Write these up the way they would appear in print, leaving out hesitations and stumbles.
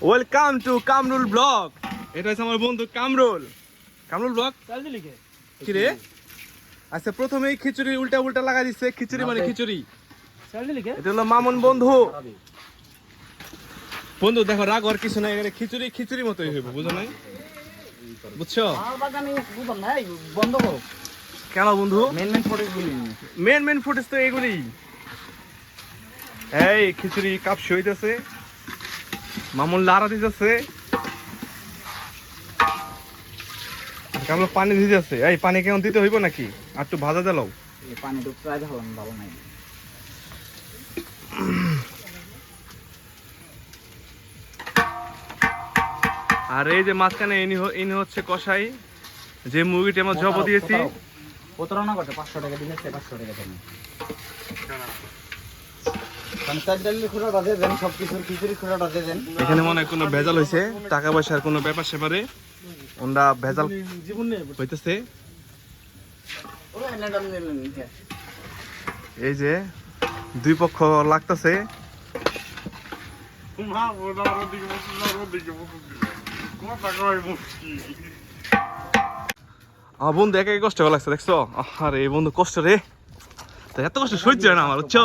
Welcome to Kamrul blog. এটা হচ্ছে আমার বন্ধু কামরুল। কামরুল ব্লগ কি রে? আচ্ছা, প্রথমেই খিচুড়ি উল্টা উল্টা লাগা দিচ্ছে। খিচুড়ি মানে খিচুড়ি। এটা হলো মামুন বন্ধু। বন্ধু দেখো, রাগ আর কিছু নাই, এখানে খিচুড়ি খিচুড়ি মতোই হইব, বুঝো নাই? বুঝছো? বন্ধ করো কেন বন্ধু? মেন ফুটেজ তো এগুলি। এই খিচুড়ি কাপসি হইতেছে, মামুন লাড়া দিতেছে, আমরা পানি দিতেছে। এই পানি কেমন দিতে হইব নাকি? আর একটু ভাজা দিলাও। পানি তো প্রায় ভালো নাই। আর এই যে মাঝখানে ইনি হচ্ছে কসাই, যে মুরগিটি আমরা জব দিয়েছি। প্রতারণা করছে, 500 টাকা দিলে 500 টাকা দেন। এখানে মনে হয় কোনো ভেজাল হয়েছে, টাকা পয়সার কোনো ব্যাপার সেপারে ওরা ভেজাল হইতেছে। এই যে দুই পক্ষ লাগতেছে। আমার বন্ধু একা কষ্ট লাগছে, দেখছো? আরে এই বন্ধু কষ্ট রে, এত কষ্ট সহ্য হয় না আমার, বুঝছো?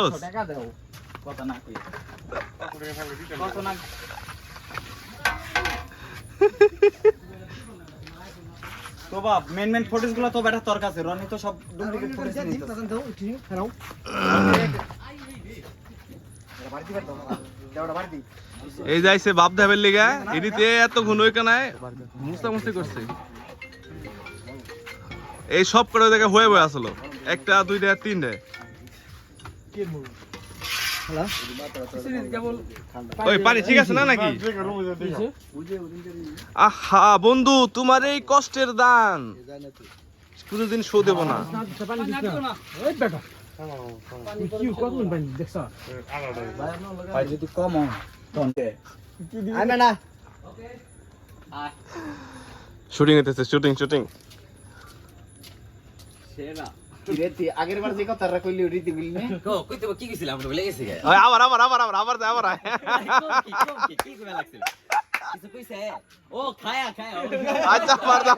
তো বাপ মেন ফুটেজ গুলো তো বেটা তোর কাছে, রনি তো সব ডুপ্লিকেট ফুটেজ নিতেছে। এই যাইছে বাপ ধাবের লিগা, এদিকে এত ঘন ওইখানায় মুস্তামুস্তি করছে। এই সব করে দেখে হয়ে বয়ে আসলো, একটা দুইটা তিনটে। ওই পানি ঠিক আছে না নাকি? আহা বন্ধু, তোমার এই কষ্টের দান কোনোদিন শো দেব না। যদি কম শুটিং হইতেছে, শুটিং। আগের বার যে কথা কইলি রীতি বলি না কইতে কি গেছিল আমরা বলে গেছি গে আবার কি কইলা লাগছিল কিছু কইছে ও খায়া আচ্ছা পারদা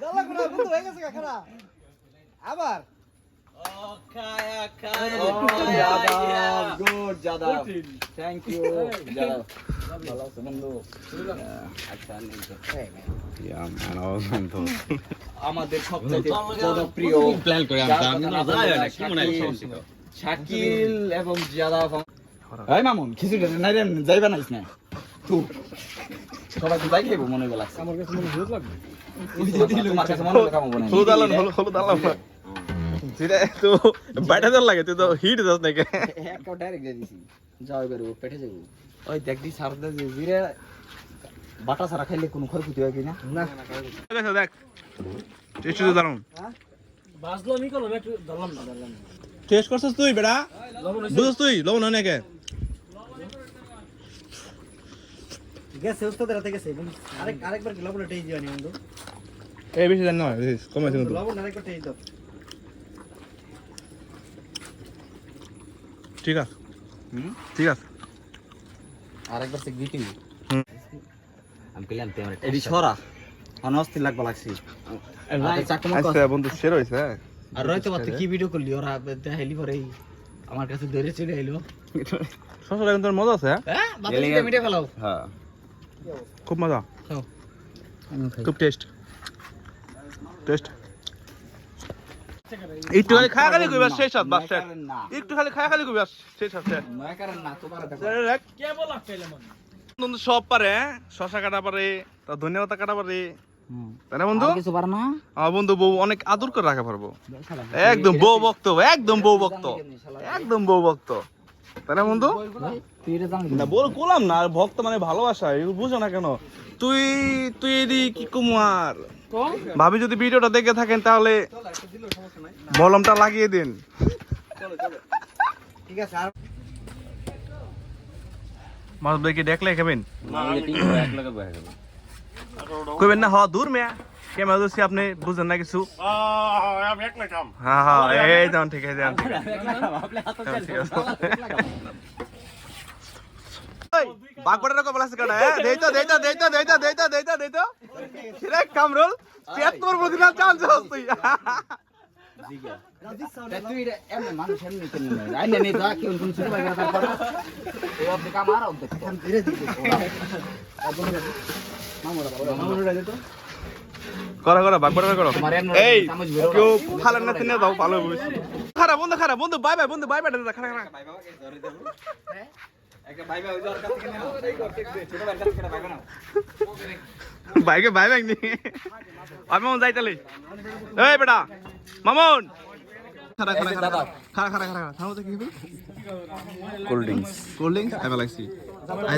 দালা কোনা বন্ধ হয়ে গেছে খারা আবার ও খায়া good Yadav thank you Yadav ভালো আছো বন্ধু আচ্ছা আমাদের সবচেয়ে জনপ্রিয় প্ল্যান করে আমরা শাকিল এবং যাদব। এই মামুন খিচুড়ি নাই রে, যাইবা নাইস না তুই সবাই তো যাই খাইবো মনে গেল। আমার কাছে মনে হলো লাগবে তোমার কাছে মনে হলো খাবো না। হলুদ আলাম যেটা তো বাইটাদার লাগে, তুই তো হিট দাস নাকি? একটা ডাইরেক্ট দিয়ে দিছি, যাও এবারে ও পেটে যাবো। ওই দেখ দি সার দে জিরে বাটা সারা খাইলে কোনো ক্ষয়ক্ষতি হয় কিনা না। দেখ টেস্ট তো দারুন। বাজলো নি কল একটু ধরলাম না টেস্ট করছস তুই বেটা? বুঝছস তুই লবণ হয় নাকি? গেছে উস্তাদের হাতে গেছে। আরেকবার কি লবণ টেস্ট দিওনি বন্ধু? এই বেশি জান না, কম আছে কিন্তু। লবণ আরেকবার টেস্ট দাও। ঠিক আছে আরেকবার চেক দিতি। আমি কইলাম তে আমরা এডি ছড়া অনস্থির লাগবা লাগছি। আচ্ছা বন্ধু শের হইছে। আর রইতে বাতে কি ভিডিও করলি ওরা দেখাইলি পরে আমার কাছে ধরে চলে আইলো। সসলা কিন্তু মজা আছে। হ্যাঁ বাতে মিটে ফেলাও। হ্যাঁ খুব মজা, খাও খুব টেস্ট একটু খালি খায়া খালি কইবা শেষ হাত বাস শেষ। একটু খালি খায়া খালি কইবা শেষ হাত শেষ। নয় কারণ না তোমার দেখো কে বলা কইলে মন বন্ধু সব পারে, শশা কাটা পারে, তা ধনিয়া পাতা কাটা পারে, তাই না বন্ধু? কিছু পার না আমার বন্ধু বউ অনেক আদর করে রাখা পারবো। একদম বউ ভক্ত, একদম বউ ভক্ত, তাই না বন্ধু? না বল কোলাম না, ভক্ত মানে ভালোবাসা, এগুলো বুঝো না কেন? তুই এদি কি কুমার ভাবি যদি ভিডিওটা দেখে থাকেন তাহলে মলমটা লাগিয়ে দিন। ঠিক আছে আর মাছ ভাইকে দেখলে খাবেন? এক লগে বসে গেল কইবেন না হ দূর মেয়া ক্যামেরা দোষী, আপনি বুঝেন না কিছু। আমি একলা কাম। হ্যাঁ এই যান ঠিক আছে। বাগবাটার কপাল আছে কাটা হ্যাঁ দেইতো সেটা কামরুল 73 প্রতিদিন চান্স তুই তুই এমনি মানুষ এমনি কেন আইনে নেই যা কেউ কোন ছোট ভাই তারপর এই অবধি কামার অবধি ধীরে ধীরে মামুরা দে তো করা বাগবাটার করো এই কেউ ফালান না তিনে দাও ভালো বুঝ খারাপ বন্ধু বাই বন্ধু বাই খারাপ ভাই বাবা কে ধরে দেব হ্যাঁ একটা ভাই ভাই ওর কাছে কেন এই করতে ছোট ভাই কাছে কেন ভাই বানাও বাইকে বাই নি আমি মন যাই তালে এই বেটা মামুন খারা থামো তো কি cold drinks I like see I